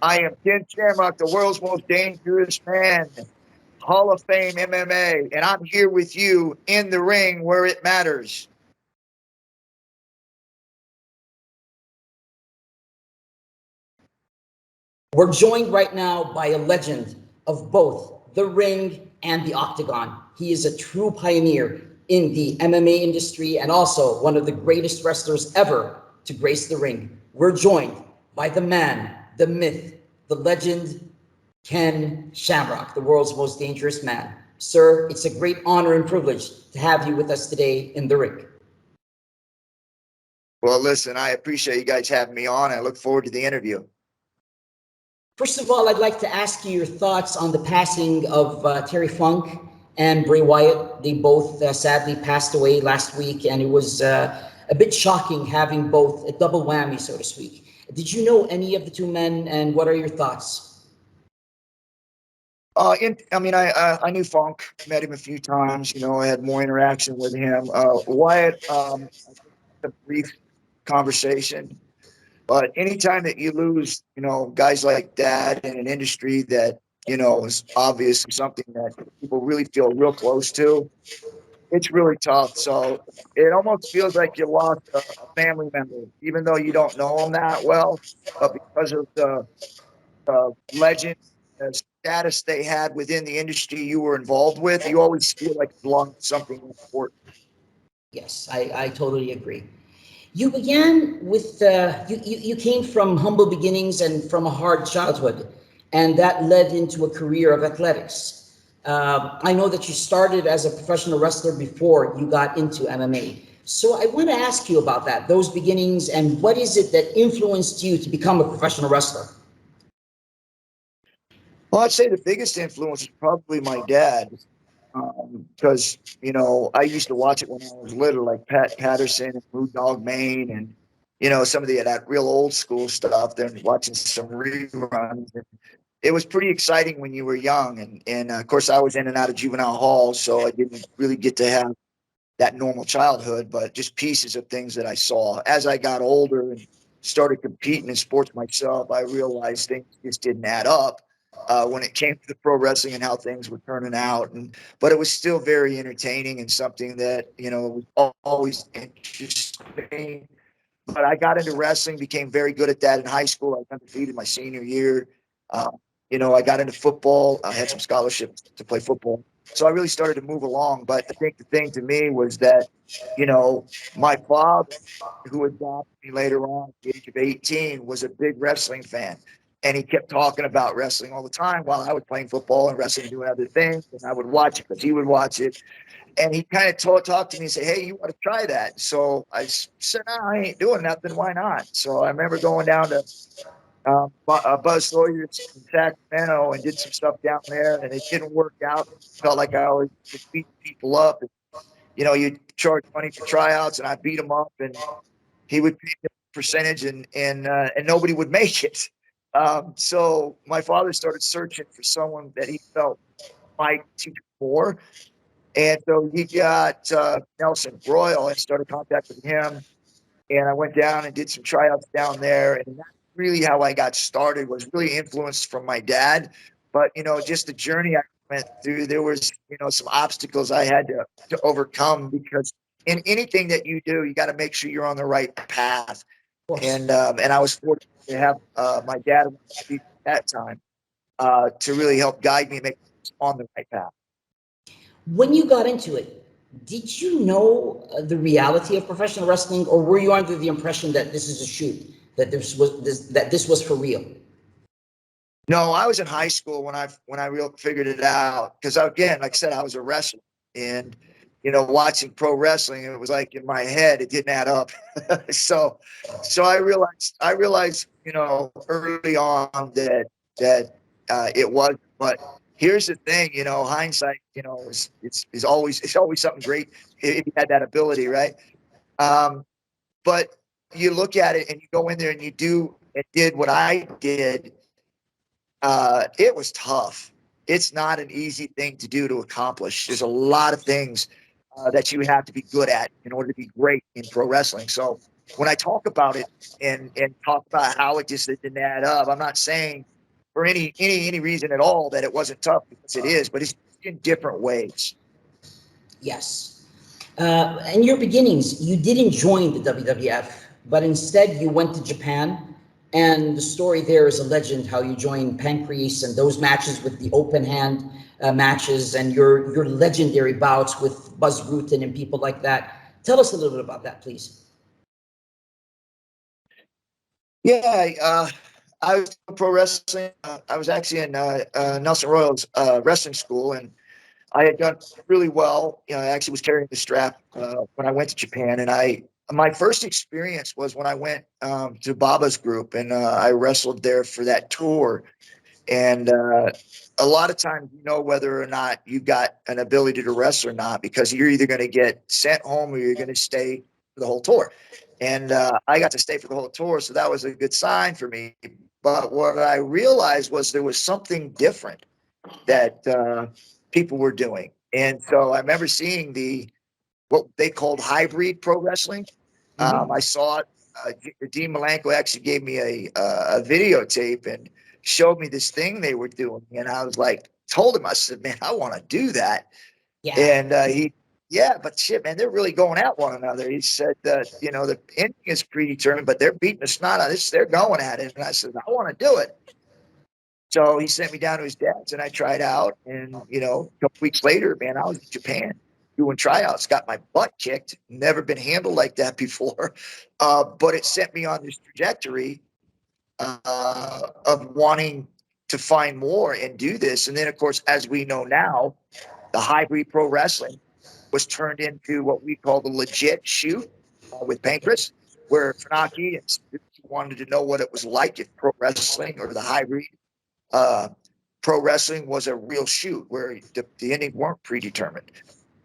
I am Ken Shamrock, the world's most dangerous man, Hall of Fame MMA, and I'm here with you in the ring where it matters. We're joined right now by a legend of both the ring and the octagon. He is a true pioneer in the MMA industry and also one of the greatest wrestlers ever to grace the ring. We're joined by the man, the myth, the legend, Ken Shamrock, the world's most dangerous man. Sir, it's a great honor and privilege to have you with us today in the ring. Well, listen, I appreciate you guys having me on. I look forward to the interview. First of all, I'd like to ask you your thoughts on the passing of Terry Funk and Bray Wyatt. They both sadly passed away last week, and it was a bit shocking having both a double whammy, so to speak. Did you know any of the two men, and what are your thoughts? I knew Funk, met him a few times. I had more interaction with him. Wyatt, a brief conversation. But anytime that you lose, guys like that in an industry that, is obviously something that people really feel real close to, it's really tough. So it almost feels like you lost a family member, even though you don't know them that well. But because of the legend, the status they had within the industry you were involved with, you always feel like you belong to something important. Yes, I totally agree. You began with, you came from humble beginnings and from a hard childhood, and that led into a career of athletics. I know that you started as a professional wrestler before you got into MMA. So I want to ask you about that, those beginnings, and what is it that influenced you to become a professional wrestler? Well, I'd say the biggest influence is probably my dad. Because I used to watch it when I was little, like Pat Patterson and Blue Dog Maine, and some of that real old school stuff. Then watching some reruns, and it was pretty exciting when you were young. And of course, I was in and out of juvenile hall, so I didn't really get to have that normal childhood, but just pieces of things that I saw. As I got older and started competing in sports myself, I realized things just didn't add up when it came to the pro wrestling and how things were turning out. But it was still very entertaining and something that was always interesting. But I got into wrestling, became very good at that in high school. I was undefeated my senior year. Uh, I got into football. I had some scholarships to play football. So I really started to move along. But I think the thing to me was that, my father, who adopted me later on at the age of 18, was a big wrestling fan. And he kept talking about wrestling all the time while I was playing football and wrestling and doing other things. And I would watch it because he would watch it. And he kind of talked to me and said, "Hey, you want to try that?" So I said, "No, I ain't doing nothing. Why not?" So I remember going down to Buzz Sawyer's in Sacramento and did some stuff down there, and it didn't work out. Felt like I always just beat people up. And, you charge money for tryouts, and I beat him up, and he would pay the percentage, and nobody would make it. So my father started searching for someone that he felt might teach more. And so he got Nelson Broyle and started contacting him. And I went down and did some tryouts down there. And that's really how I got started, was really influenced from my dad. But, just the journey I went through, there was, some obstacles I had to overcome, because in anything that you do, you got to make sure you're on the right path. And I was fortunate to have my dad at that time to really help guide me and make me on the right path. When you got into it, did you know the reality of professional wrestling, or were you under the impression that this is a shoot, that this was for real? No, I was in high school when I real figured it out, because again, like I said, I was a wrestler, and watching pro wrestling, it was like in my head it didn't add up. So I realized early on that it was. But here's the thing, hindsight, is always something great if you had that ability, right? Um, but you look at it and you go in there and you do and did what I did. It was tough. It's not an easy thing to do, to accomplish. There's a lot of things that you have to be good at in order to be great in pro wrestling. So when I talk about it and talk about how it just didn't add up, I'm not saying for any reason at all that it wasn't tough, because it is, but it's in different ways. Yes. In your beginnings, you didn't join the WWF, but instead you went to Japan. And the story there is a legend how you joined Pancrase and those matches with the open hand matches and your legendary bouts with Buzz Rutten and people like that. Tell us a little bit about that, please. Yeah, I was pro wrestling. I was actually in Nelson Royal's wrestling school, and I had done really well. I actually was carrying the strap when I went to Japan, and my first experience was when I went to Baba's group, and I wrestled there for that tour. And a lot of times, whether or not you got an ability to wrestle or not, because you're either going to get sent home or you're going to stay for the whole tour. And I got to stay for the whole tour, so that was a good sign for me. But what I realized was there was something different that people were doing. And so I remember seeing what they called hybrid pro wrestling. I saw it. Dean Malenko actually gave me a videotape and showed me this thing they were doing. And I was like, told him, I said, man, I want to do that. Yeah. And yeah, but shit, man, they're really going at one another. He said that, the ending is predetermined, but they're beating the snot out of this. They're going at it. And I said, I want to do it. So he sent me down to his dad's, and I tried out. And, a couple weeks later, man, I was in Japan doing tryouts, got my butt kicked, never been handled like that before. But it sent me on this trajectory of wanting to find more and do this. And then, of course, as we know now, the hybrid pro wrestling was turned into what we call the legit shoot with Pancrase, where Funaki and Suzuki wanted to know what it was like if pro wrestling or the hybrid pro wrestling was a real shoot where the endings weren't predetermined.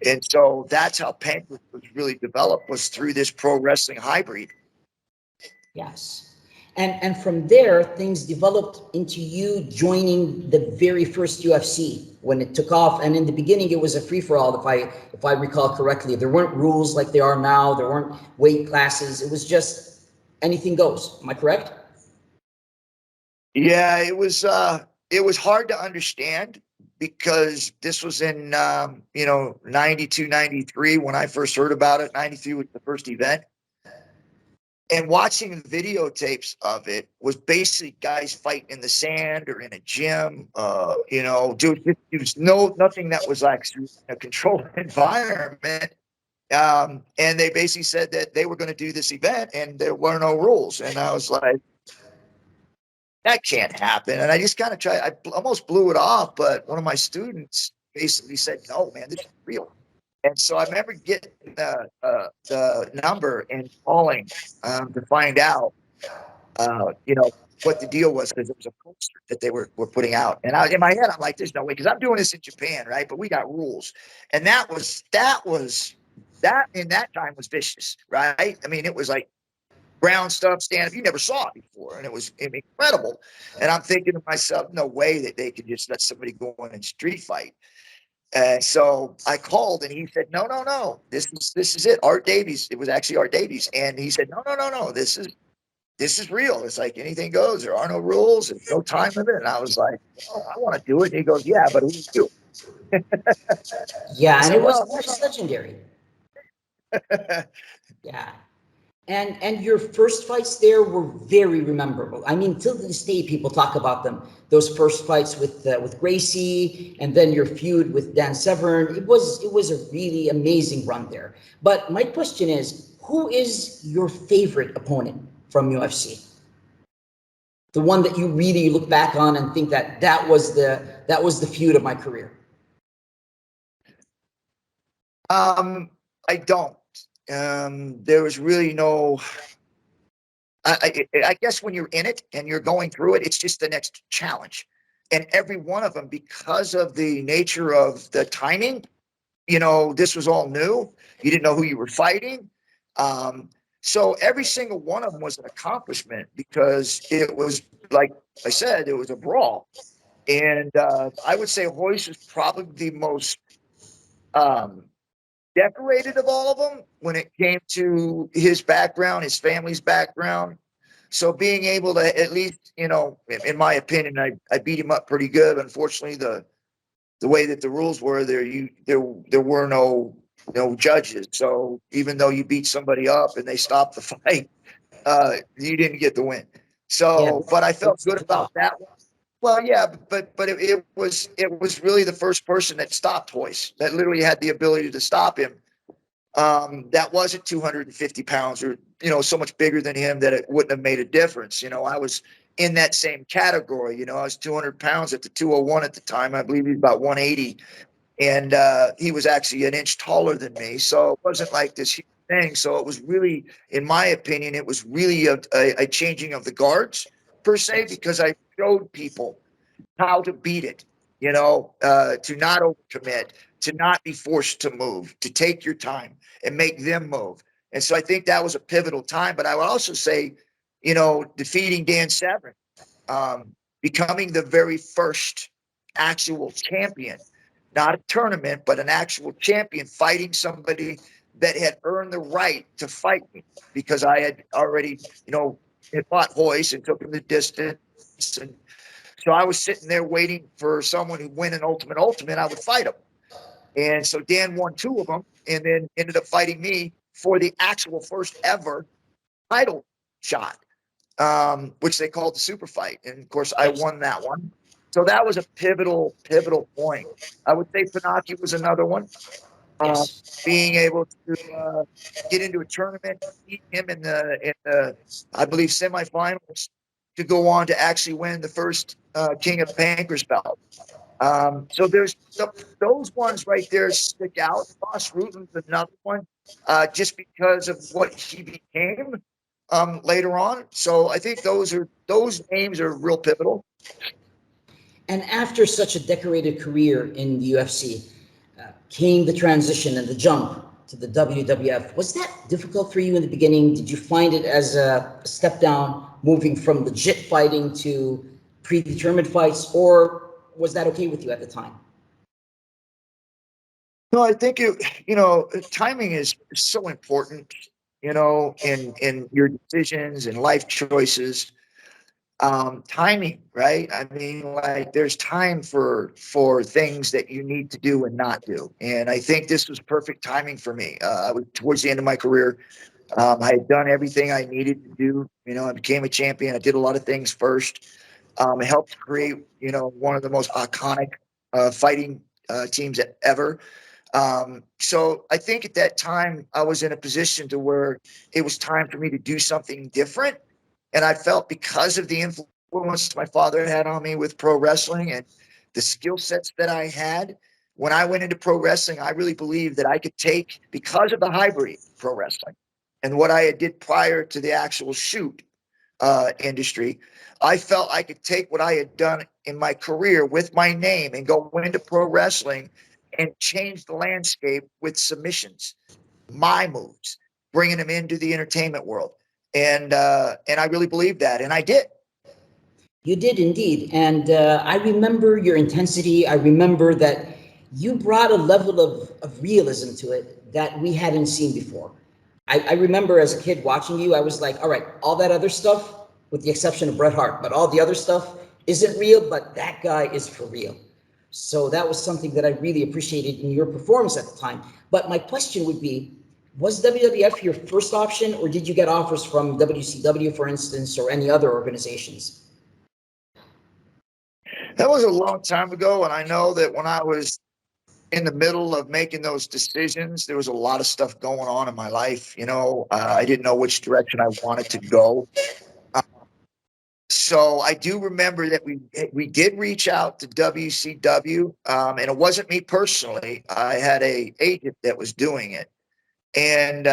And so that's how Pancrase was really developed, was through this pro wrestling hybrid. Yes. And from there, things developed into you joining the very first UFC when it took off. And in the beginning, it was a free for all, if I recall correctly. There weren't rules like they are now. There weren't weight classes. It was just anything goes. Am I correct? Yeah, it was hard to understand, because this was in 92, 93 when I first heard about it. 93 was the first event. And watching the videotapes of it was basically guys fighting in the sand or in a gym. There was nothing that was like a controlled environment. And they basically said that they were going to do this event and there were no rules. And I was like, that can't happen. And I just kind of tried. I almost blew it off, but one of my students basically said, "No, man, this is real." And so I remember getting the number and calling to find out, what the deal was, because it was a poster that they were putting out. And in my head, I'm like, "There's no way," because I'm doing this in Japan, right? But we got rules, and that in that time was vicious, right? I mean, it was like ground stuff, stand up. You never saw it before, and it was incredible. And I'm thinking to myself, no way that they could just let somebody go in and street fight. So I called, and he said, no, no, no, this is it. Art Davies. It was actually Art Davies. And he said, no, no, no, no, this is real. It's like anything goes. There are no rules and no time limit. And I was like, oh, I want to do it. And he goes, yeah, but who's you? Yeah, and So, it was well, just legendary. Yeah. And your first fights there were very memorable. I mean, till this day, people talk about them. Those first fights with Gracie, and then your feud with Dan Severn. It was a really amazing run there. But my question is, who is your favorite opponent from UFC? The one that you really look back on and think that was the feud of my career. I don't. There was really no. I guess when you're in it and you're going through it, it's just the next challenge. And every one of them, because of the nature of the timing, this was all new. You didn't know who you were fighting. So every single one of them was an accomplishment, because it was, like I said, it was a brawl. And I would say Royce was probably the most decorated of all of them when it came to his background, his family's background. So being able to at least, in my opinion, I beat him up pretty good. Unfortunately, the way that the rules were there were no judges. So even though you beat somebody up and they stopped the fight, you didn't get the win. So, but I felt good about that one. Well, yeah, but it was really the first person that stopped Hoist, that literally had the ability to stop him. That wasn't 250 pounds or so much bigger than him that it wouldn't have made a difference. I was in that same category. I was 200 pounds at the 201 at the time. I believe he was about 180, and he was actually an inch taller than me. So it wasn't like this huge thing. So it was really, in my opinion, it was really a changing of the guards per se, because I showed people how to beat it, to not overcommit, to not be forced to move, to take your time and make them move. And so I think that was a pivotal time. But I would also say, defeating Dan Severn, becoming the very first actual champion, not a tournament, but an actual champion, fighting somebody that had earned the right to fight me, because I had already, had fought Hoist and took him the distance. And so I was sitting there waiting for someone who win an ultimate. I would fight him. And so Dan won 2 of them and then ended up fighting me for the actual first ever title shot, which they called the super fight. And of course, I won that one. So that was a pivotal point. I would say Pinocchio was another one. Being able to get into a tournament, beat him in the I believe semifinals, to go on to actually win the first King of Bankers belt. So there's those ones right there stick out. Ross Ruten's another one, just because of what he became later on. So I think those names are real pivotal. And after such a decorated career in the UFC, came the transition and the jump to the WWF. Was that difficult for you in the beginning? Did you find it as a step down, moving from legit fighting to predetermined fights, or was that okay with you at the time? No, I think timing is so important, in your decisions and life choices. Timing, right? I mean, like, there's time for things that you need to do and not do. And I think this was perfect timing for me. I was towards the end of my career. I had done everything I needed to do. I became a champion. I did a lot of things first. I helped create, one of the most iconic fighting teams ever. So I think at that time I was in a position to where it was time for me to do something different. And I felt, because of the influence my father had on me with pro wrestling and the skill sets that I had, when I went into pro wrestling, I really believed that I could take, because of the hybrid pro wrestling and what I had did prior to the actual shoot industry, I felt I could take what I had done in my career with my name and go into pro wrestling and change the landscape with submissions, my moves, bringing them into the entertainment world. And I really believed that, and I did. You did indeed. And I remember your intensity. I remember that you brought a level of realism to it that we hadn't seen before. I remember as a kid watching you, I was like, all right, all that other stuff, with the exception of Bret Hart, but all the other stuff isn't real, but that guy is for real. So that was something that I really appreciated in your performance at the time. But my question would be, was WWF your first option, or did you get offers from WCW, for instance, or any other organizations? That was a long time ago, and I know that when I was in the middle of making those decisions, there was a lot of stuff going on in my life. I didn't know which direction I wanted to go. So I do remember that we did reach out to WCW, and it wasn't me personally. I had a agent that was doing it, and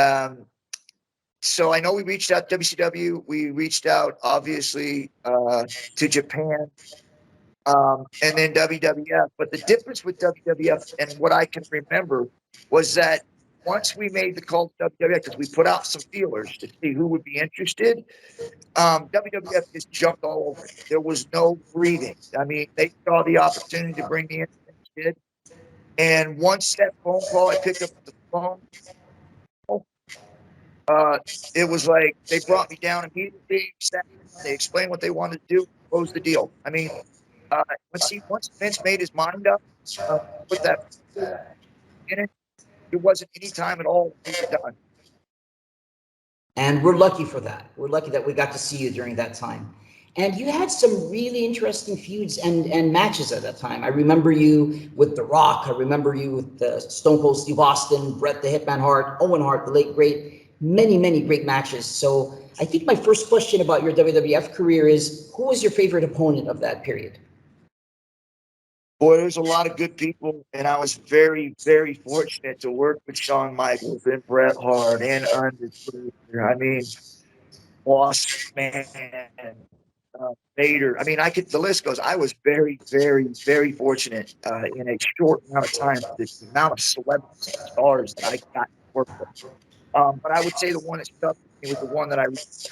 so I know we reached out to WCW. We reached out, obviously, to Japan, and then WWF. But the difference with WWF and what I can remember was that once we made the call to WWF, because we put out some feelers to see who would be interested, WWF just jumped all over it. There was no breathing. I mean, they saw the opportunity to bring me in, and once that phone call, I picked up the phone. It was like they brought me down immediately. They explained what they wanted to do, closed the deal. I mean, once Vince made his mind up, put that in it, it wasn't any time at all we were done. And we're lucky for that. We're lucky that we got to see you during that time. And you had some really interesting feuds and matches at that time. I remember you with The Rock. I remember you with Stone Cold Steve Austin, Bret the Hitman Hart, Owen Hart, the late great. Many, many great matches. So I think my first question about your WWF career is, who was your favorite opponent of that period? Boy, there's a lot of good people, and I was very, very fortunate to work with Shawn Michaels and Bret Hart and Undertaker. I mean, Boss Man, Vader. I mean, the list goes. I was very, very, very fortunate in a short amount of time, the amount of celebrities and stars that I got to work with. But I would say the one that stuck with me was the one that I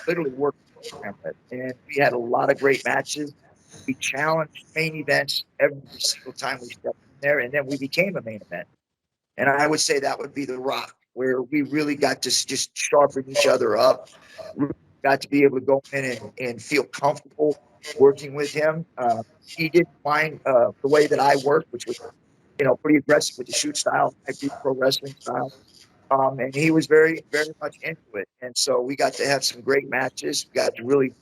literally worked with. And we had a lot of great matches. We challenged main events every single time we stepped in there, and then we became a main event. And I would say that would be The Rock, where we really got to just sharpen each other up. We got to be able to go in and feel comfortable working with him. He didn't mind the way that I worked, which was, pretty aggressive with the shoot style, hybrid pro wrestling style. And he was very, very much into it. And so we got to have some great matches. We got to really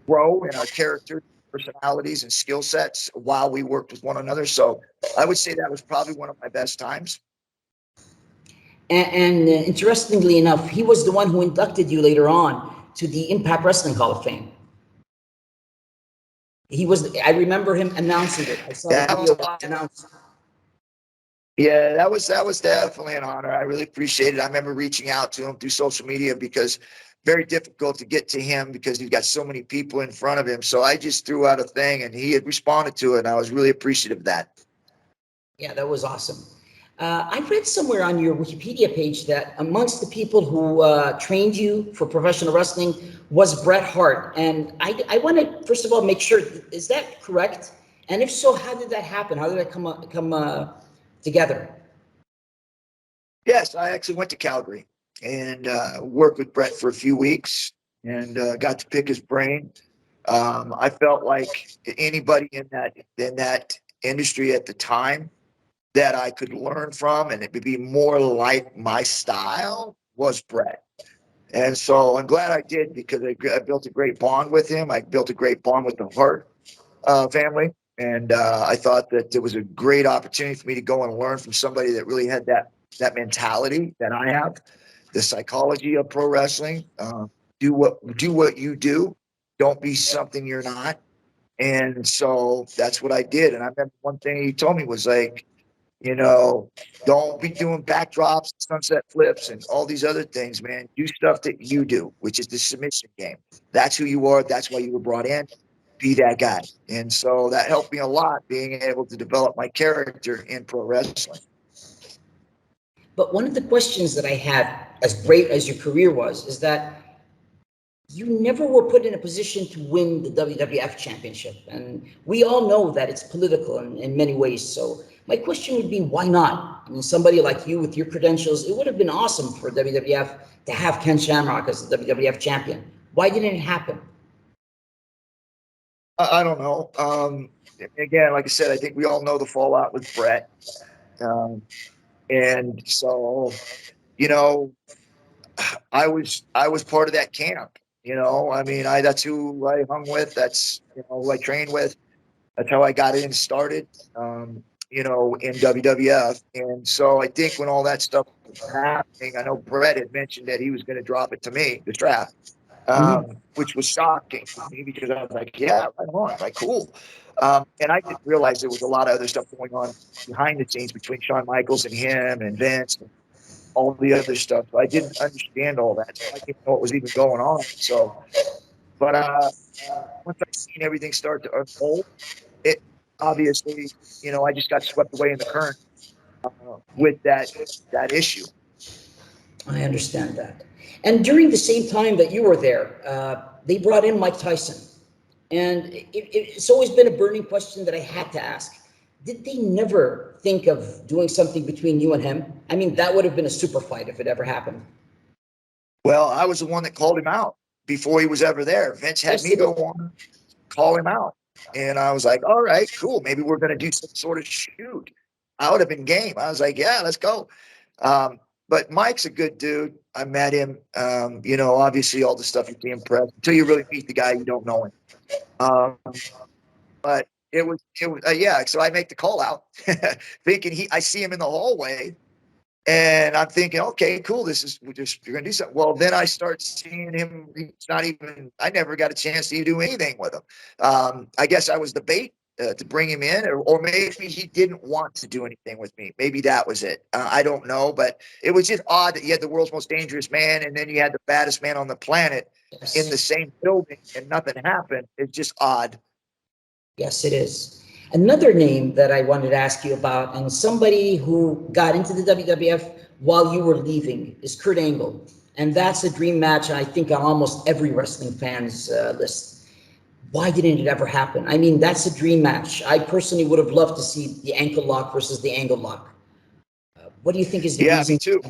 grow in our characters, personalities, and skill sets while we worked with one another. So I would say that was probably one of my best times. And interestingly enough, he was the one who inducted you later on to the Impact Wrestling Hall of Fame. I remember him announcing it. I saw the video announced. Yeah, that was definitely an honor. I really appreciate it. I remember reaching out to him through social media because very difficult to get to him because he's got so many people in front of him. So I just threw out a thing and he had responded to it, and I was really appreciative of that. Yeah, that was awesome. I read somewhere on your Wikipedia page that amongst the people who trained you for professional wrestling was Bret Hart. And I want to, first of all, make sure, is that correct? And if so, how did that happen? How did that come together? Yes, I actually went to Calgary and worked with Bret for a few weeks and got to pick his brain. I felt like anybody in that industry at the time that I could learn from and it would be more like my style was Bret. And so I'm glad I did because I built a great bond with him. I built a great bond with the Hart family. And I thought that it was a great opportunity for me to go and learn from somebody that really had that mentality that I have, the psychology of pro wrestling. Do what you do. Don't be something you're not. And so that's what I did. And I remember one thing he told me was like, don't be doing backdrops, sunset flips, and all these other things, man. Do stuff that you do, which is the submission game. That's who you are. That's why you were brought in. Be that guy. And so that helped me a lot, being able to develop my character in pro wrestling. But one of the questions that I had, as great as your career was, is that you never were put in a position to win the WWF championship. And we all know that it's political in many ways. So my question would be, why not? I mean, somebody like you with your credentials, it would have been awesome for WWF to have Ken Shamrock as the WWF champion. Why didn't it happen? I don't know. Again, like I said, I think we all know the fallout with Bret. And so, I was part of that camp. I mean, that's who I hung with. That's who I trained with. That's how I got in started. In WWF. And so I think when all that stuff was happening, I know Bret had mentioned that he was going to drop it to me, the draft, which was shocking to me because I was like, yeah, right on, like cool. And I didn't realize there was a lot of other stuff going on behind the scenes between Shawn Michaels and him and Vince and all the other stuff. So I didn't understand all that. So I didn't know what was even going on. So, but once I seen everything start to unfold, it obviously, I just got swept away in the current with that issue. I understand that. And during the same time that you were there, they brought in Mike Tyson. And it's always been a burning question that I had to ask. did they never think of doing something between you and him? I mean, that would have been a super fight if it ever happened. Well, I was the one that called him out before he was ever there. Vince had me go on, call him out. And I was like, all right, cool. Maybe we're going to do some sort of shoot. I would have been game. I was like, yeah, let's go. But Mike's a good dude. I met him. You know, obviously all the stuff you see in press until you really meet the guy, you don't know him. But it was yeah. So I make the call out, thinking I see him in the hallway, and I'm thinking, okay, cool. You're gonna do something. Well, then I start seeing him. It's not even. I never got a chance to do anything with him. I guess I was the bait to bring him in, or maybe he didn't want to do anything with me. Maybe that was it. I don't know, but it was just odd that you had the world's most dangerous man, and then you had the baddest man on the planet in the same building, and nothing happened. It's just odd. Yes, it is. Another name that I wanted to ask you about, and somebody who got into the WWF while you were leaving, is Kurt Angle. And that's a dream match, I think, on almost every wrestling fan's list. Why didn't it ever happen? I mean, that's a dream match. I personally would have loved to see the ankle lock versus the angle lock. What do you think is the reason? Me too.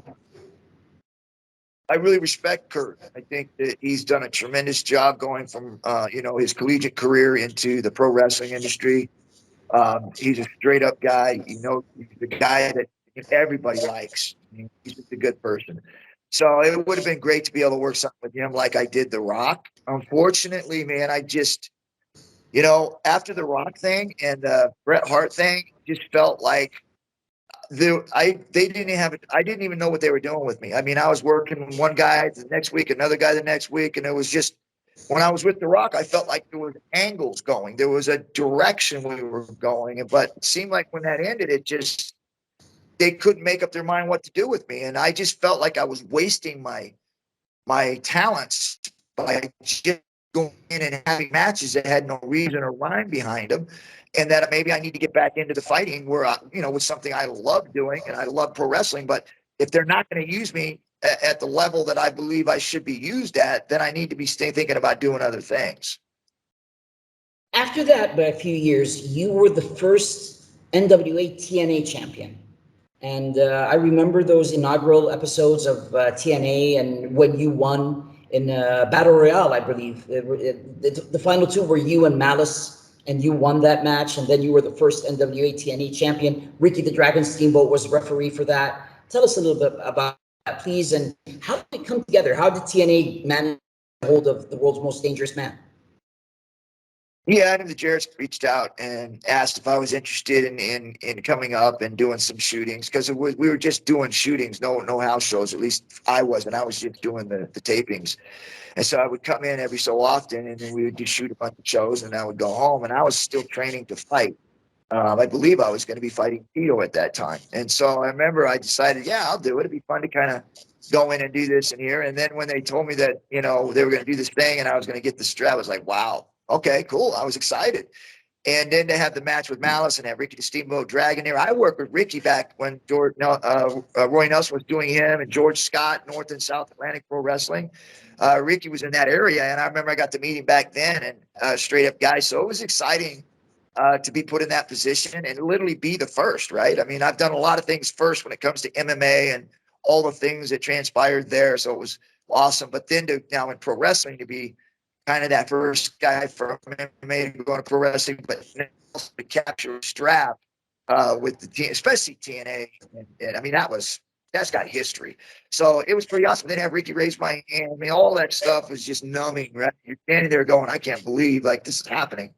I really respect Kurt. I think that he's done a tremendous job going from, you know, his collegiate career into the pro wrestling industry. He's a straight up guy. You know, he's the guy that everybody likes. I mean, he's just a good person. So it would have been great to be able to work something with him like I did The Rock. Unfortunately, man, I just, you know, after the Rock thing and the Bret Hart thing, just felt like I didn't even know what they were doing with me. I mean, I was working with one guy the next week, another guy the next week, and it was just when I was with The Rock, I felt like there was angles going, there was a direction we were going, but it seemed like when that ended, they couldn't make up their mind what to do with me, and I just felt like I was wasting my talents by just going in and having matches that had no reason or rhyme behind them, and that maybe I need to get back into the fighting where you know, was something I love doing and I love pro wrestling. But if they're not going to use me at the level that I believe I should be used at, then I need to be thinking about doing other things. After that, by a few years, you were the first NWA TNA champion. And I remember those inaugural episodes of TNA, and when you won in Battle Royale, I believe. The final two were you and Malice, and you won that match, and then you were the first NWA TNA champion. Ricky the Dragon Steamboat was referee for that. Tell us a little bit about that, please, and how did it come together? How did TNA manage to get hold of the world's most dangerous man? Yeah, I knew the Jarrett's reached out and asked if I was interested in coming up and doing some shootings, because we were just doing shootings, no house shows. At least I wasn't. I was just doing the tapings, and so I would come in every so often, and then we would just shoot a bunch of shows, and I would go home. And I was still training to fight. I believe I was going to be fighting Tito at that time, and so I remember I decided, yeah, I'll do it. It'd be fun to kind of go in and do this in here. And then when they told me that, you know, they were going to do this thing and I was going to get the strap, I was like, wow. Okay, cool. I was excited. And then to have the match with Malice and have Ricky the Steamboat Dragon there. I worked with Ricky back when Roy Nelson was doing him, and George Scott, North and South Atlantic Pro Wrestling. Ricky was in that area, and I remember I got to meet him back then, and straight up guy. So it was exciting to be put in that position and literally be the first, right? I mean, I've done a lot of things first when it comes to MMA and all the things that transpired there. So it was awesome. But then now in pro wrestling to be kind of that first guy from MMA to go to pro wrestling, but also to capture a strap with the team, especially TNA. And I mean, that's got history. So it was pretty awesome. Then have Ricky raise my hand. I mean, all that stuff was just numbing, right? You're standing there going, I can't believe like this is happening.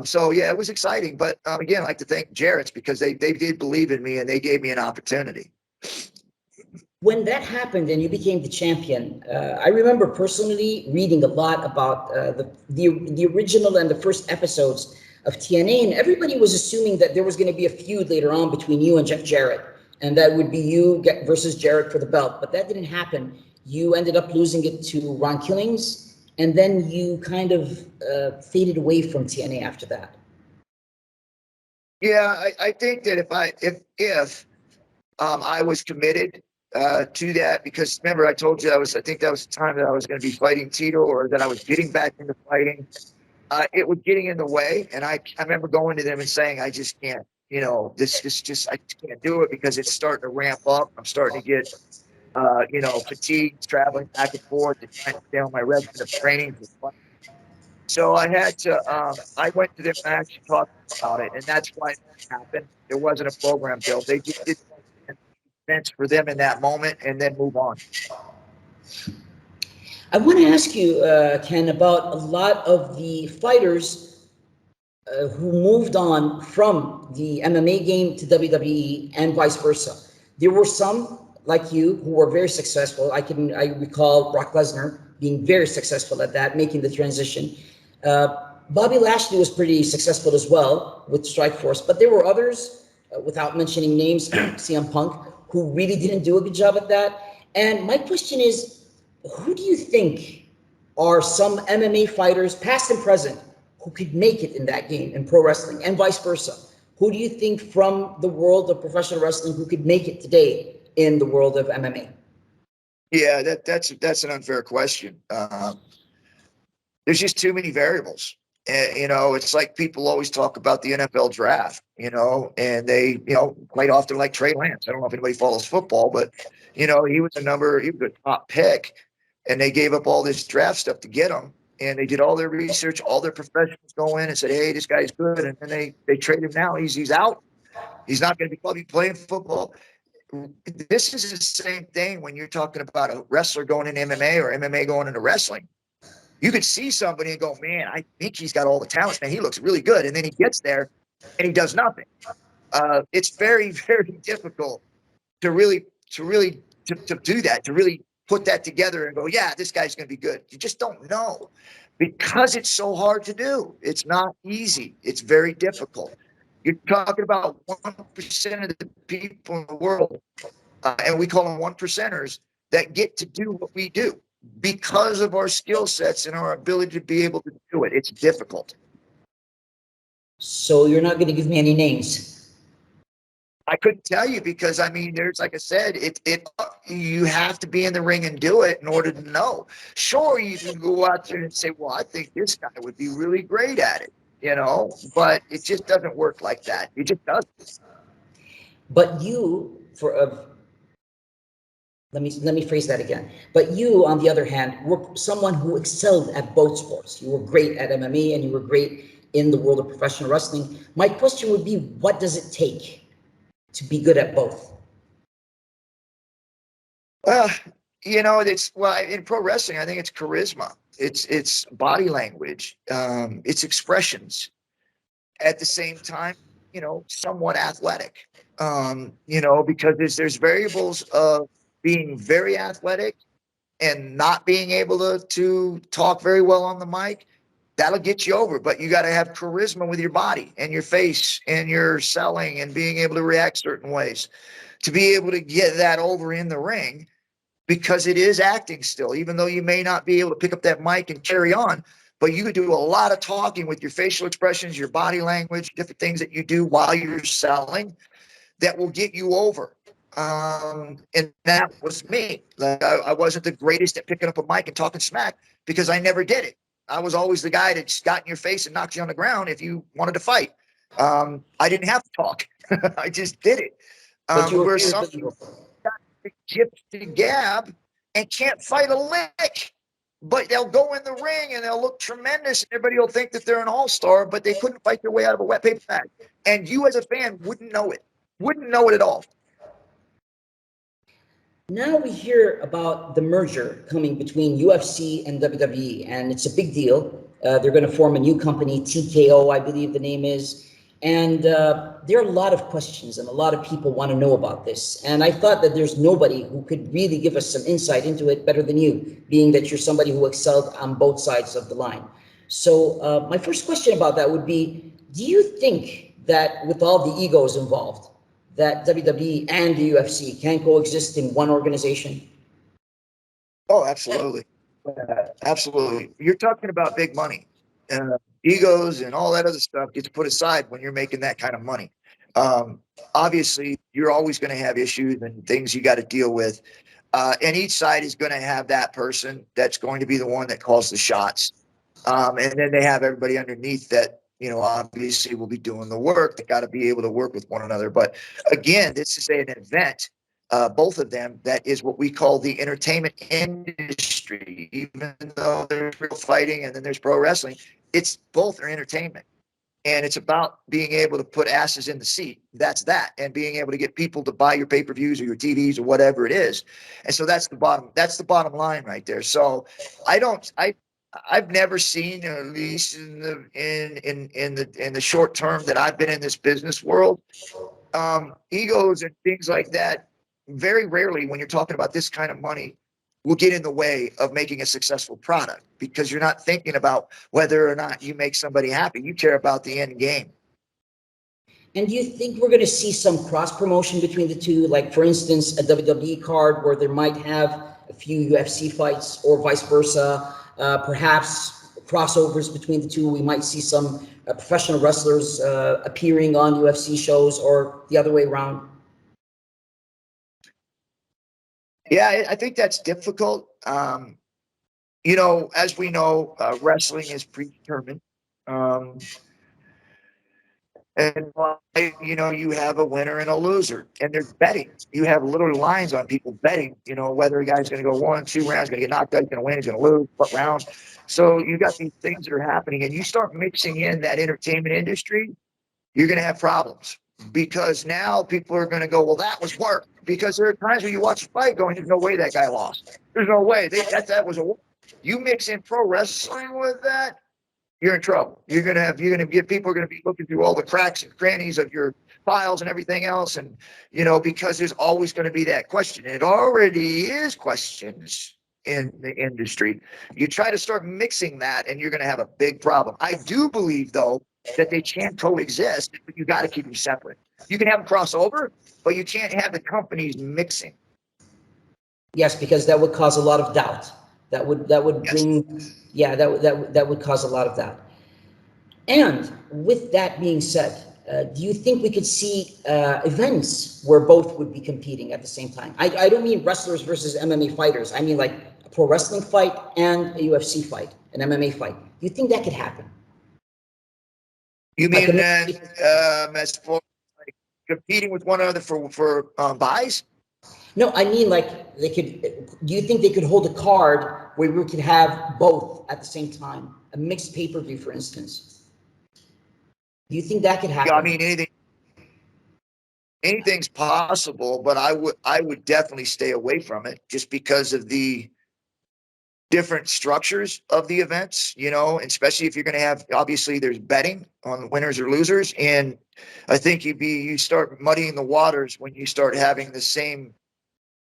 So yeah, it was exciting. But again, I'd like to thank Jarrett's because they did believe in me and they gave me an opportunity. When that happened and you became the champion, I remember personally reading a lot about the original and the first episodes of TNA, and everybody was assuming that there was going to be a feud later on between you and Jeff Jarrett, and that would be you versus Jarrett for the belt. But that didn't happen. You ended up losing it to Ron Killings, and then you kind of faded away from TNA after that. Yeah, I think that if I was committed to that, because remember I told you I think that was the time that I was going to be fighting Tito, or that I was getting back into fighting. It was getting in the way, and I remember going to them and saying, I just can't. this just I just can't do it because it's starting to ramp up. I'm starting to get fatigued traveling back and forth and trying to stay on my regimen of training. So I had to, I went to them and actually talked about it, and that's why it happened. There wasn't a program built. They just did sense for them in that moment and then move on. I want to ask you, Ken, about a lot of the fighters who moved on from the MMA game to WWE and vice versa. There were some like you who were very successful. I recall Brock Lesnar being very successful at that, making the transition. Bobby Lashley was pretty successful as well with Strikeforce, but there were others, without mentioning names, CM Punk, who really didn't do a good job at that. And my question is, who do you think are some MMA fighters, past and present, who could make it in that game in pro wrestling, and vice versa? Who do you think from the world of professional wrestling who could make it today in the world of MMA? Yeah, that's an unfair question. There's just too many variables. It's like people always talk about the NFL draft, and they, quite often, like Trey Lance. I don't know if anybody follows football, but he was a top pick, and they gave up all this draft stuff to get him. And they did all their research, all their professionals go in and said, "Hey, this guy's good," and then they trade him now. He's out. He's not going to be probably playing football. This is the same thing when you're talking about a wrestler going into MMA or MMA going into wrestling. You could see somebody and go, "Man, I think he's got all the talent, man. He looks really good." And then he gets there and he does nothing. It's very, very difficult to really do that, to really put that together and go, "Yeah, this guy's going to be good." You just don't know because it's so hard to do. It's not easy. It's very difficult. You're talking about 1% of the people in the world, and we call them one percenters, that get to do what we do because of our skill sets and our ability to be able to do it. It's difficult. So you're not going to give me any names? I couldn't tell you because there's, like I said, you have to be in the ring and do it in order to know. Sure, you can go out there and say, "Well, I think this guy would be really great at it," but it just doesn't work like that. It just doesn't. But you, let me phrase that again. But you, on the other hand, were someone who excelled at both sports. You were great at MMA and you were great in the world of professional wrestling. My question would be, what does it take to be good at both? Well, in pro wrestling, I think it's charisma. It's body language. It's expressions. At the same time, somewhat athletic. Because there's variables of being very athletic and not being able to talk very well on the mic. That'll get you over, but you got to have charisma with your body and your face and your selling and being able to react certain ways to be able to get that over in the ring, because it is acting still, even though you may not be able to pick up that mic and carry on, but you could do a lot of talking with your facial expressions, your body language, different things that you do while you're selling that will get you over. And that was me. Like I wasn't the greatest at picking up a mic and talking smack because I never did it. I was always the guy that just got in your face and knocked you on the ground if you wanted to fight. I didn't have to talk. I just did it. But you were Where very some visible. gypped to gab and can't fight a lick, but they'll go in the ring and they'll look tremendous. And everybody will think that they're an all-star, but they couldn't fight their way out of a wet paper bag. And you as a fan wouldn't know it at all. Now we hear about the merger coming between UFC and WWE, and it's a big deal. They're going to form a new company, TKO, I believe the name is. And there are a lot of questions, and a lot of people want to know about this. And I thought that there's nobody who could really give us some insight into it better than you, being that you're somebody who excelled on both sides of the line. So my first question about that would be, do you think that with all the egos involved, that WWE and the UFC can coexist in one organization? Oh, absolutely. Absolutely. You're talking about big money. Egos and all that other stuff gets put aside when you're making that kind of money. Obviously, you're always going to have issues and things you got to deal with. And each side is going to have that person that's going to be the one that calls the shots. And then they have everybody underneath that obviously will be doing the work. They got to be able to work with one another. But again, this is an event, both of them, that is what we call the entertainment industry. Even though there's real fighting and then there's pro wrestling, it's both are entertainment. And it's about being able to put asses in the seat. That's that. And being able to get people to buy your pay-per-views or your TVs or whatever it is. And so that's the bottom line right there. So I've never seen, at least in the short term that I've been in this business world, egos and things like that. Very rarely, when you're talking about this kind of money, will get in the way of making a successful product, because you're not thinking about whether or not you make somebody happy. You care about the end game. And do you think we're going to see some cross promotion between the two? Like, for instance, a WWE card where there might have a few UFC fights, or vice versa, perhaps crossovers between the two. We might see some professional wrestlers appearing on UFC shows, or the other way around. Yeah, I think that's difficult. As we know, wrestling is predetermined. And you have a winner and a loser, and there's betting. You have little lines on people betting, whether a guy's going to go 1, 2 rounds, going to get knocked out, he's going to win, he's going to lose, what rounds. So you got these things that are happening, and you start mixing in that entertainment industry, you're going to have problems, because now people are going to go, well, that was work. Because there are times when you watch a fight going, there's no way that guy lost. There's no way. That was a work. You mix in pro wrestling with that, you're in trouble. You're going to get people are going to be looking through all the cracks and crannies of your files and everything else. And, because there's always going to be that question. It already is questions in the industry. You try to start mixing that, and you're going to have a big problem. I do believe, though, that they can coexist, but you got to keep them separate. You can have them cross over, but you can't have the companies mixing. Yes, because that would cause a lot of doubt. That would bring, yeah, that would cause a lot of doubt. And with that being said, do you think we could see events where both would be competing at the same time? I don't mean wrestlers versus MMA fighters. I mean like a pro wrestling fight and a UFC fight, an MMA fight. Do you think that could happen? You Like mean as for like competing with one another for buys? No, I mean like they could. Do you think they could hold a card where we could have both at the same time, a mixed pay-per-view, for instance? Do you think that could happen? Yeah, I mean anything's possible, but I would definitely stay away from it, just because of the different structures of the events, and especially if you're going to have, obviously there's betting on winners or losers. And I think you start muddying the waters when you start having the same,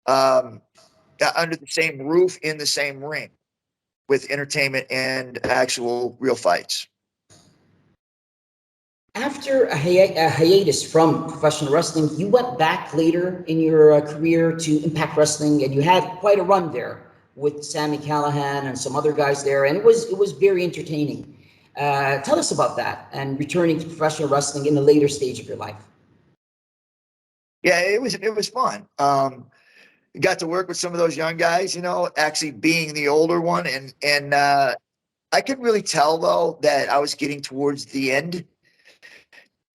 under the same roof in the same ring with entertainment and actual real fights. After a hiatus from professional wrestling, you went back later in your career to Impact Wrestling, and you had quite a run there with Sami Callihan and some other guys there, and it was very entertaining. Tell us about that and returning to professional wrestling in the later stage of your life. Yeah, it was fun. Got to work with some of those young guys, actually being the older one, and I could really tell though that I was getting towards the end,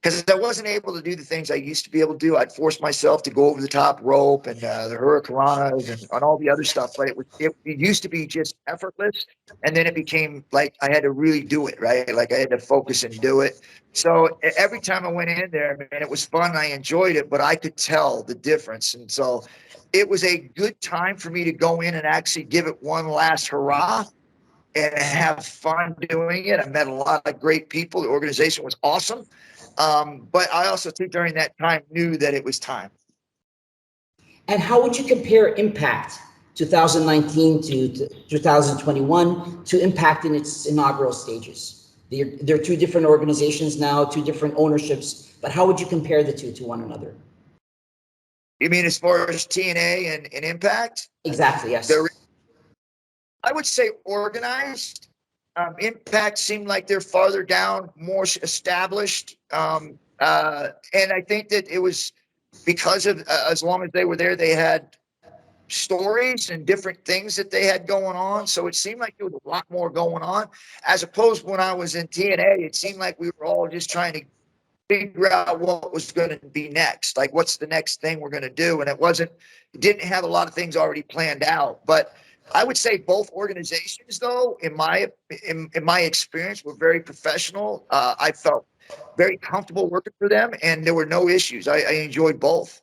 because I wasn't able to do the things I used to be able to do. I'd force myself to go over the top rope and the hurricanranas and all the other stuff, but it used to be just effortless, and then it became like I had to really do it, right? Like I had to focus and do it. So every time I went in there, man, it was fun. I enjoyed it, but I could tell the difference, and so it was a good time for me to go in and actually give it one last hurrah and have fun doing it. I met a lot of great people. The organization was awesome. But I also think during that time knew that it was time. And how would you compare Impact 2019 to 2021 to Impact in its inaugural stages? They're two different organizations now, two different ownerships, but how would you compare the two to one another? You mean as far as TNA and Impact? Exactly, yes. I would say organized. Impact seemed like they're farther down, more established. And I think that it was because of, as long as they were there, they had stories and different things that they had going on. So it seemed like there was a lot more going on, as opposed to when I was in TNA. It seemed like we were all just trying to figure out what was going to be next. Like, what's the next thing we're going to do? And it didn't have a lot of things already planned out. But I would say both organizations, though, in my experience, were very professional. I felt very comfortable working for them, and there were no issues. I enjoyed both.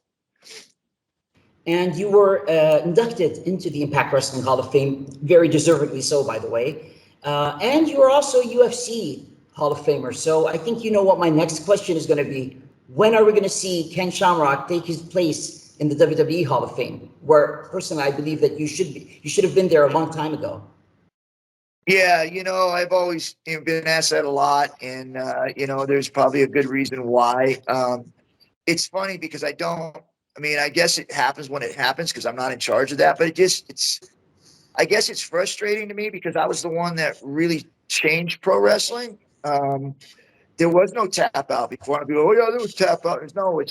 And you were inducted into the Impact Wrestling Hall of Fame, very deservedly so, by the way. And you are also a UFC Hall of Famer. So I think you know what my next question is going to be. When are we going to see Ken Shamrock take his place in the WWE Hall of Fame? Where personally, I believe that you should have been there a long time ago. Yeah, I've always been asked that a lot, and there's probably a good reason why. It's funny because I guess it happens when it happens because I'm not in charge of that, but I guess it's frustrating to me because I was the one that really changed pro wrestling. There was no tap out before. People, oh yeah, there was tap out.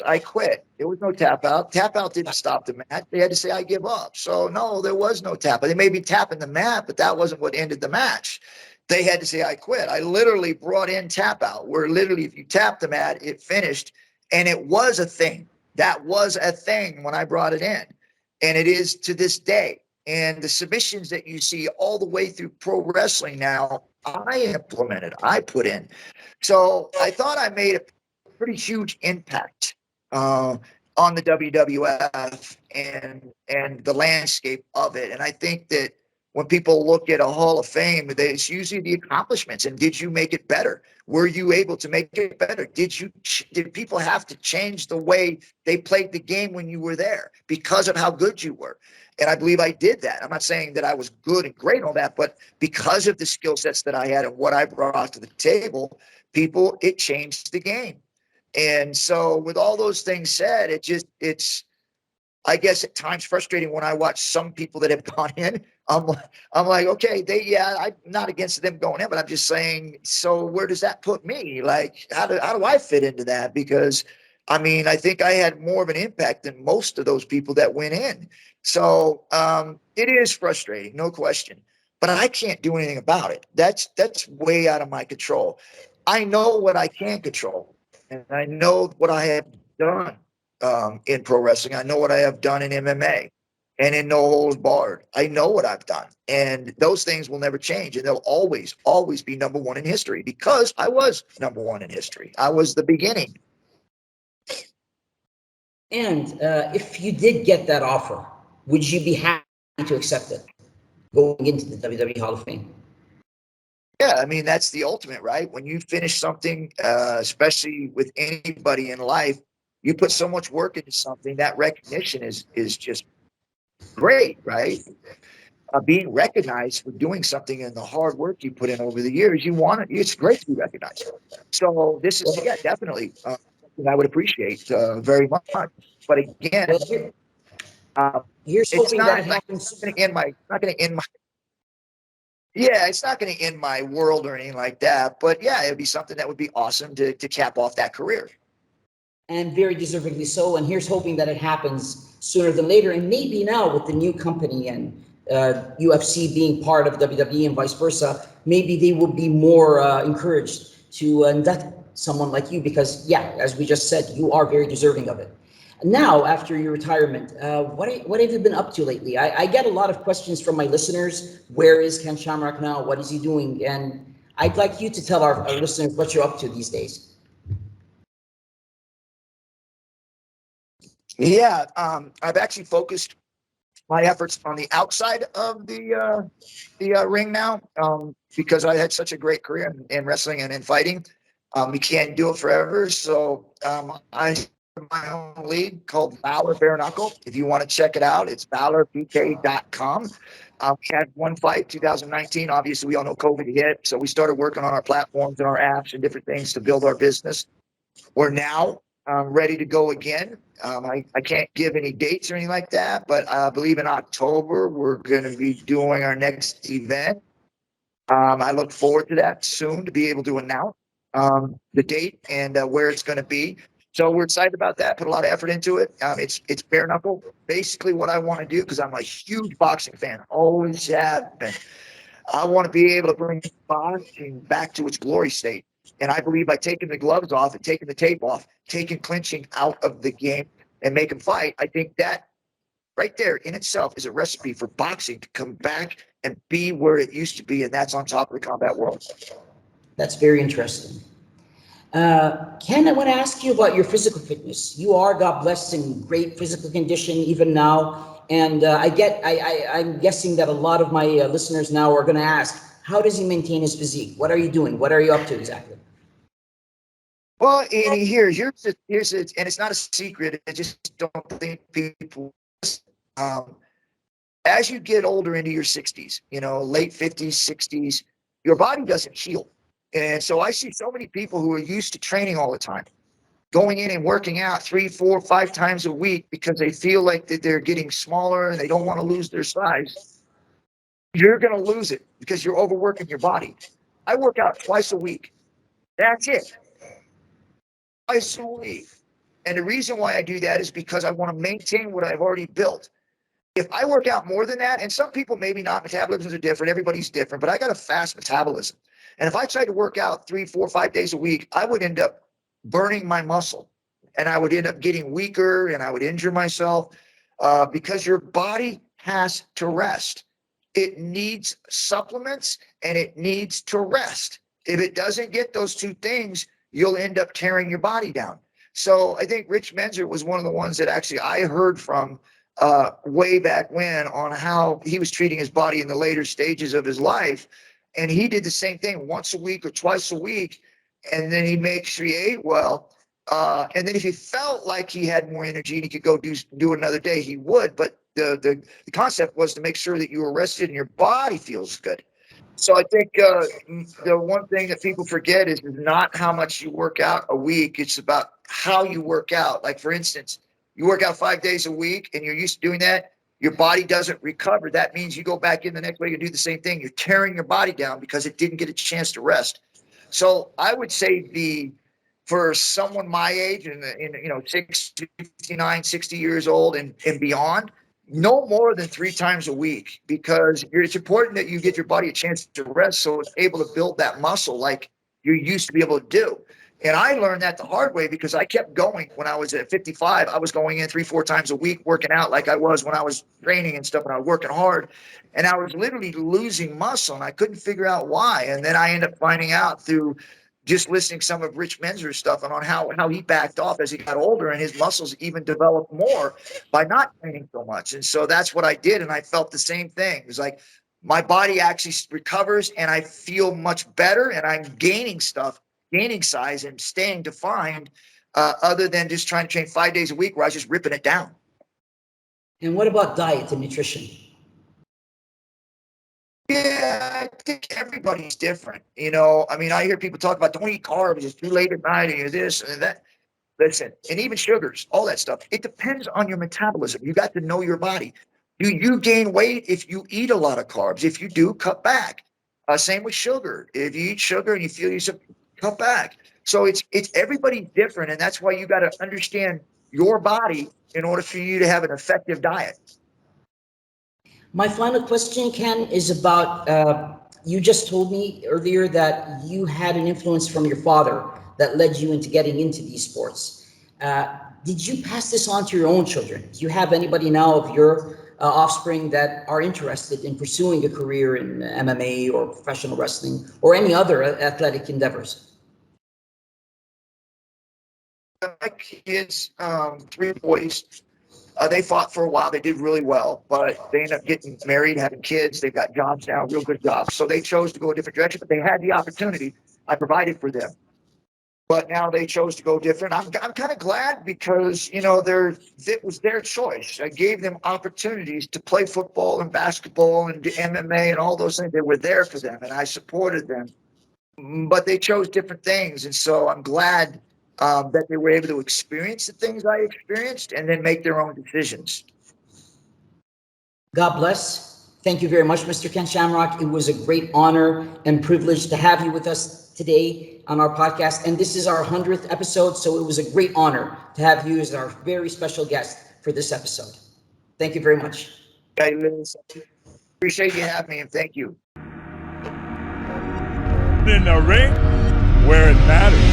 I quit. There was no tap out. Tap out didn't stop the match. They had to say, I give up. So no, there was no tap out. They may be tapping the mat, but that wasn't what ended the match. They had to say, I quit. I literally brought in tap out, where literally if you tap the mat, it finished. And it was a thing. That was a thing when I brought it in. And it is to this day. And the submissions that you see all the way through pro wrestling now, I implemented, I put in. So I thought I made a pretty huge impact on the WWF and the landscape of it. And I think that when people look at a Hall of Fame, it's usually the accomplishments. And did you make it better? Were you able to make it better? Did people have to change the way they played the game when you were there because of how good you were? And I believe I did that. I'm not saying that I was good and great and all that, but because of the skill sets that I had and what I brought to the table, it changed the game. And so with all those things said, it's I guess at times frustrating when I watch some people that have gone in. I'm like, okay, I'm not against them going in, but I'm just saying, so where does that put me? Like, how do I fit into that? Because I think I had more of an impact than most of those people that went in. So it is frustrating, no question. But I can't do anything about it. That's way out of my control. I know what I can control, and I know what I have done in pro wrestling. I know what I have done in MMA and in no holds barred. I know what I've done, and those things will never change, and they'll always, always be number one in history because I was number one in history. I was the beginning. And if you did get that offer, would you be happy to accept it, going into the WWE Hall of Fame? Yeah, that's the ultimate, right? When you finish something, especially with anybody in life, you put so much work into something. That recognition is just great, right? Being recognized for doing something and the hard work you put in over the years, it's great to be recognized. So this is, yeah, definitely something I would appreciate very much. But again, here's it's hoping that it not happens. going to end my, yeah, it's not going to end my world or anything like that. But yeah, it'd be something that would be awesome to cap off that career. And very deservedly so. And here's hoping that it happens sooner than later. And maybe now with the new company and UFC being part of WWE and vice versa, maybe they will be more encouraged to induct someone like you because, yeah, as we just said, you are very deserving of it. Now, after your retirement, what have you been up to lately? I get a lot of questions from my listeners. Where is Ken Shamrock now? What is he doing? And I'd like you to tell our listeners what you're up to these days. Yeah, I've actually focused my efforts on the outside of the ring now because I had such a great career in wrestling and in fighting. We can't do it forever, so I have my own league called Valor Bare Knuckle. If you want to check it out, it's valorbk.com. We had one fight, 2019. Obviously, we all know COVID hit, so we started working on our platforms and our apps and different things to build our business. We're now ready to go again. I can't give any dates or anything like that, but I believe in October we're going to be doing our next event. I look forward to that soon to be able to announce the date and where it's going to be. So we're excited about that. Put a lot of effort into it. It's bare knuckle, basically what I want to do, because I'm a huge boxing fan. Always have been. I want to be able to bring boxing back to its glory state. And I believe by taking the gloves off and taking the tape off, taking clinching out of the game and make them fight, I think that right there in itself is a recipe for boxing to come back and be where it used to be. And that's on top of the combat world. That's very interesting. Ken, I want to ask you about your physical fitness. You are, God bless, in great physical condition even now. And I'm guessing that a lot of my listeners now are going to ask, how does he maintain his physique? What are you doing? What are you up to exactly? Well, and here's it, and it's not a secret. I just don't think people. Um, as you get older into your 60s, late 50s, 60s, your body doesn't heal. And so I see so many people who are used to training all the time, going in and working out 3, 4, 5 times a week because they feel like that they're getting smaller and they don't want to lose their size. You're going to lose it because you're overworking your body. I work out twice a week. That's it. Twice a week. And the reason why I do that is because I want to maintain what I've already built. If I work out more than that, and some people maybe not, metabolisms are different, everybody's different, but I got a fast metabolism. And if I tried to work out 3, 4, 5 days a week, I would end up burning my muscle and I would end up getting weaker and I would injure myself because your body has to rest. It needs supplements and it needs to rest. If it doesn't get those two things, you'll end up tearing your body down. So I think Rich Menzer was one of the ones that actually I heard from way back when on how he was treating his body in the later stages of his life. And he did the same thing once a week or twice a week. And then he'd make sure he ate well. And then if he felt like he had more energy and he could go do another day, he would. But the concept was to make sure that you were rested and your body feels good. So I think the one thing that people forget is not how much you work out a week. It's about how you work out. Like, for instance, you work out 5 days a week and you're used to doing that. Your body doesn't recover. That means you go back in the next week and do the same thing. You're tearing your body down because it didn't get a chance to rest. So I would say for someone my age and 60, 59, 60 years old and beyond, no more than 3 times a week, because it's important that you get your body a chance to rest so it's able to build that muscle like you used to be able to do. And I learned that the hard way because I kept going. When I was at 55, I was going in 3, 4 times a week, working out like I was when I was training and stuff, and I was working hard. And I was literally losing muscle, and I couldn't figure out why. And then I ended up finding out through just listening some of Rich Menzer's stuff and on how he backed off as he got older, and his muscles even developed more by not training so much. And so that's what I did, and I felt the same thing. It was like my body actually recovers, and I feel much better, and I'm gaining size and staying defined, other than just trying to train 5 days a week where I was just ripping it down. And what about diet and nutrition? Yeah, I think everybody's different. I mean, I hear people talk about don't eat carbs, it's too late at night, and you're this and that. Listen, and even sugars, all that stuff. It depends on your metabolism. You got to know your body. Do you gain weight if you eat a lot of carbs? If you do, cut back. Same with sugar. If you eat sugar and you feel yourself, cut back. So it's everybody's different, and that's why you got to understand your body in order for you to have an effective diet. My final question, Ken, is about you just told me earlier that you had an influence from your father that led you into getting into these sports. Did you pass this on to your own children? Do you have anybody now of your offspring that are interested in pursuing a career in MMA or professional wrestling or any other athletic endeavors? My kids, 3 boys. They fought for a while. They did really well, but they ended up getting married, having kids. They've got jobs now, real good jobs. So they chose to go a different direction, but they had the opportunity. I provided for them, but now they chose to go different. I'm kind of glad because, it was their choice. I gave them opportunities to play football and basketball and MMA and all those things. They were there for them, and I supported them, but they chose different things. And so I'm glad that they were able to experience the things I experienced and then make their own decisions. God bless. Thank you very much, Mr. Ken Shamrock. It was a great honor and privilege to have you with us today on our podcast. And this is our 100th episode, so it was a great honor to have you as our very special guest for this episode. Thank you very much. Okay, Liz. Appreciate you having me, and thank you. In the ring, where it matters.